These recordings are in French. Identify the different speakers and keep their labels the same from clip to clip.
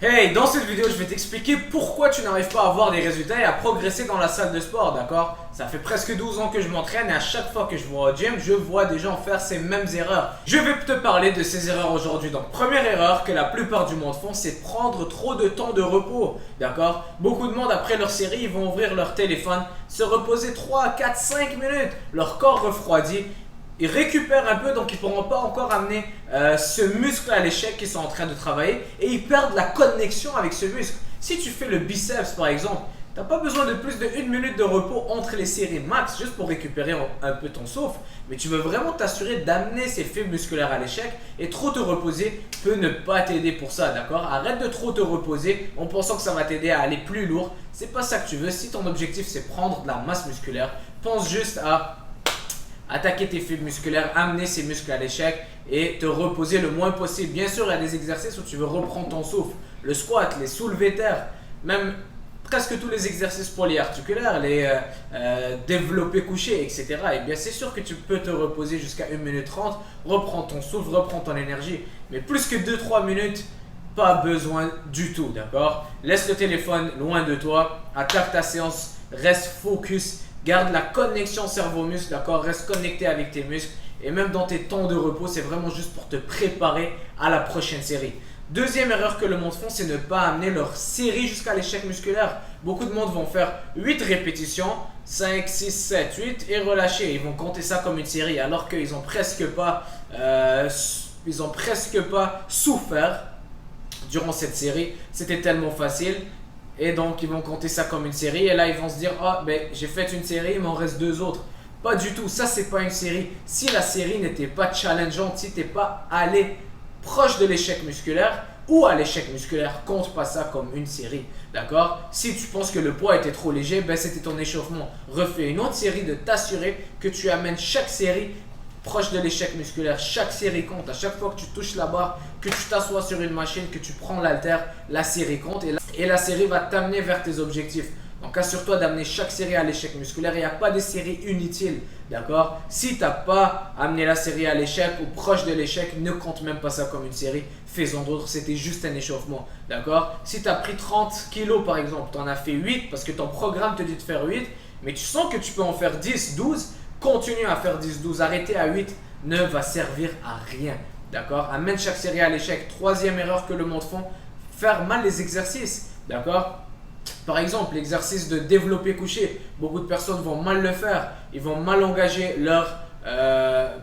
Speaker 1: Hey, dans cette vidéo, je vais t'expliquer pourquoi tu n'arrives pas à avoir des résultats et à progresser dans la salle de sport, d'accord? Ça fait presque 12 ans que je m'entraîne et à chaque fois que je vais au gym, je vois des gens faire ces mêmes erreurs. Je vais te parler de ces erreurs aujourd'hui. Donc, première erreur que la plupart du monde font, c'est prendre trop de temps de repos, d'accord? Beaucoup de monde, après leur série, ils vont ouvrir leur téléphone, se reposer 3, 4, 5 minutes, leur corps refroidit. Ils récupèrent un peu, donc ils ne pourront pas encore amener ce muscle à l'échec qu'ils sont en train de travailler et ils perdent la connexion avec ce muscle. Si tu fais le biceps par exemple, tu n'as pas besoin de plus de 1 minute de repos entre les séries max juste pour récupérer un peu ton souffle, mais tu veux vraiment t'assurer d'amener ces fibres musculaires à l'échec et trop te reposer peut ne pas t'aider pour ça, d'accord? Arrête de trop te reposer en pensant que ça va t'aider à aller plus lourd. C'est pas ça que tu veux. Si ton objectif c'est prendre de la masse musculaire, pense juste à attaquer tes fibres musculaires, amener ces muscles à l'échec et te reposer le moins possible. Bien sûr, il y a des exercices où tu veux reprendre ton souffle. Le squat, les soulevés terre, même presque tous les exercices polyarticulaires, les développés couchés, etc. Et bien, c'est sûr que tu peux te reposer jusqu'à 1 minute 30, reprendre ton souffle, reprendre ton énergie. Mais plus que 2-3 minutes, pas besoin du tout, d'accord? Laisse le téléphone loin de toi, attaque ta séance, reste focus. Garde la connexion cerveau-muscle, d'accord? Reste connecté avec tes muscles. Et même dans tes temps de repos, c'est vraiment juste pour te préparer à la prochaine série. Deuxième erreur que le monde font, c'est ne pas amener leur série jusqu'à l'échec musculaire. Beaucoup de monde vont faire 8 répétitions, 5, 6, 7, 8 et relâcher. Ils vont compter ça comme une série alors qu'ils n'ont presque pas souffert durant cette série. C'était tellement facile. Et donc, ils vont compter ça comme une série. Et là, ils vont se dire, ah, ben, j'ai fait une série, il m'en reste 2 autres. Pas du tout. Ça, c'est pas une série. Si la série n'était pas challengeante, si t'es pas allé proche de l'échec musculaire ou à l'échec musculaire, compte pas ça comme une série. D'accord? Si tu penses que le poids était trop léger, ben, c'était ton échauffement. Refais une autre série de t'assurer que tu amènes chaque série proche de l'échec musculaire. Chaque série compte. À chaque fois que tu touches la barre, que tu t'assois sur une machine, que tu prends l'haltère, la série compte et la série va t'amener vers tes objectifs. Donc assure-toi d'amener chaque série à l'échec musculaire. Il n'y a pas de série inutile, d'accord? Si tu n'as pas amené la série à l'échec ou proche de l'échec, ne compte même pas ça comme une série. Fais-en d'autres, c'était juste un échauffement, d'accord? Si tu as pris 30 kilos par exemple, tu en as fait 8 parce que ton programme te dit de faire 8, mais tu sens que tu peux en faire 10, 12, continue à faire 10, 12. Arrêter à 8 ne va servir à rien, d'accord? Amène chaque série à l'échec. Troisième erreur que le monde font, faire mal les exercices, d'accord? Par exemple, l'exercice de développé couché, beaucoup de personnes vont mal le faire, ils vont mal engager leurs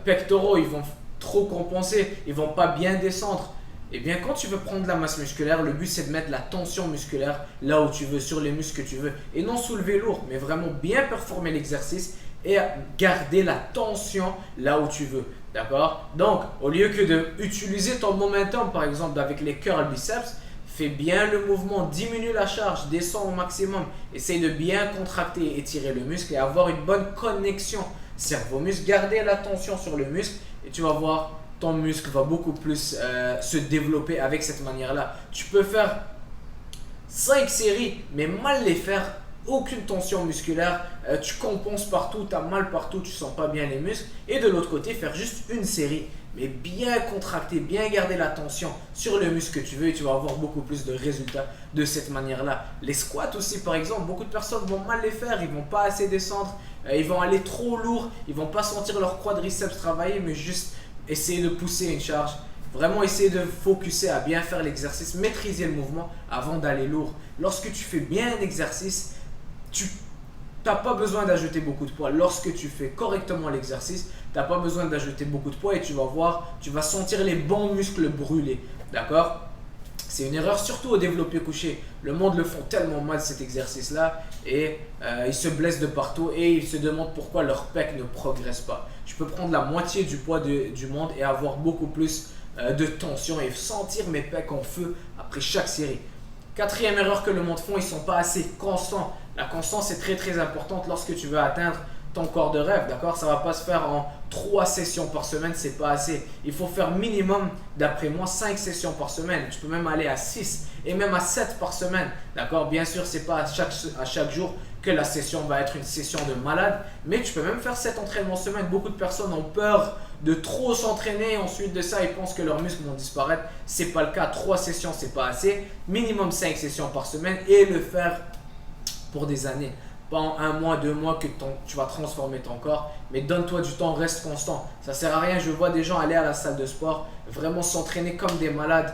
Speaker 1: pectoraux, ils vont trop compenser, ils vont pas bien descendre. Et bien, quand tu veux prendre de la masse musculaire, le but c'est de mettre la tension musculaire là où tu veux, sur les muscles que tu veux, et non soulever lourd, mais vraiment bien performer l'exercice et garder la tension là où tu veux. D'accord? Donc, au lieu que d'utiliser ton momentum, par exemple avec les curls biceps, fais bien le mouvement, diminue la charge, descends au maximum. Essaye de bien contracter et étirer le muscle et avoir une bonne connexion cerveau-muscle. Garder la tension sur le muscle et tu vas voir, ton muscle va beaucoup plus se développer avec cette manière-là. Tu peux faire 5 séries, mais mal les faire, aucune tension musculaire, tu compenses partout, tu as mal partout, tu sens pas bien les muscles. Et de l'autre côté, faire juste une série, mais bien contracter, bien garder la tension sur le muscle que tu veux et tu vas avoir beaucoup plus de résultats de cette manière-là. Les squats aussi, par exemple, beaucoup de personnes vont mal les faire, ils vont pas assez descendre, ils vont aller trop lourd, ils vont pas sentir leur quadriceps travailler, mais juste essayer de pousser une charge. Vraiment essayer de focuser à bien faire l'exercice, maîtriser le mouvement avant d'aller lourd. Lorsque tu fais bien un exercice, tu n'as pas besoin d'ajouter beaucoup de poids. Lorsque tu fais correctement l'exercice, tu n'as pas besoin d'ajouter beaucoup de poids et tu vas voir, tu vas sentir les bons muscles brûler. D'accord? C'est une erreur surtout au développé couché. Le monde le font tellement mal cet exercice-là et ils se blessent de partout et ils se demandent pourquoi leur pec ne progresse pas. Je peux prendre la moitié du poids du monde et avoir beaucoup plus de tension et sentir mes pecs en feu après chaque série. Quatrième erreur que le monde font, ils ne sont pas assez constants. La constance est très très importante lorsque tu veux atteindre ton corps de rêve, d'accord? Ça ne va pas se faire en 3 sessions par semaine, c'est pas assez. Il faut faire minimum, d'après moi, 5 sessions par semaine. Tu peux même aller à 6 et même à 7 par semaine, d'accord? Bien sûr, c'est pas à chaque jour que la session va être une session de malade, mais tu peux même faire 7 entraînements semaine. Beaucoup de personnes ont peur de trop s'entraîner. Ensuite de ça, ils pensent que leurs muscles vont disparaître. C'est pas le cas. 3 sessions, c'est pas assez. Minimum 5 sessions par semaine et le faire pour des années. Pas en 1 mois, 2 mois que tu vas transformer ton corps, mais donne-toi du temps, reste constant. Ça sert à rien, je vois des gens aller à la salle de sport, vraiment s'entraîner comme des malades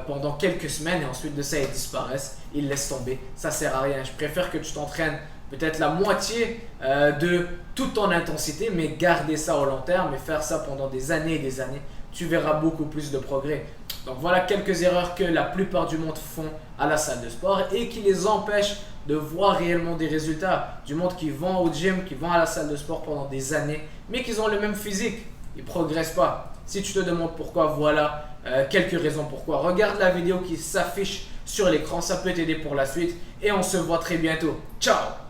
Speaker 1: pendant quelques semaines et ensuite de ça ils disparaissent, ils laissent tomber. Ça sert à rien, je préfère que tu t'entraînes peut-être la moitié de toute ton intensité, mais garder ça au long terme et faire ça pendant des années et des années. Tu verras beaucoup plus de progrès. Donc voilà quelques erreurs que la plupart du monde font à la salle de sport et qui les empêchent de voir réellement des résultats. Du monde qui vont au gym, qui vont à la salle de sport pendant des années, mais qui ont le même physique. Ils ne progressent pas. Si tu te demandes pourquoi, voilà quelques raisons pourquoi. Regarde la vidéo qui s'affiche sur l'écran, ça peut t'aider pour la suite. Et on se voit très bientôt. Ciao!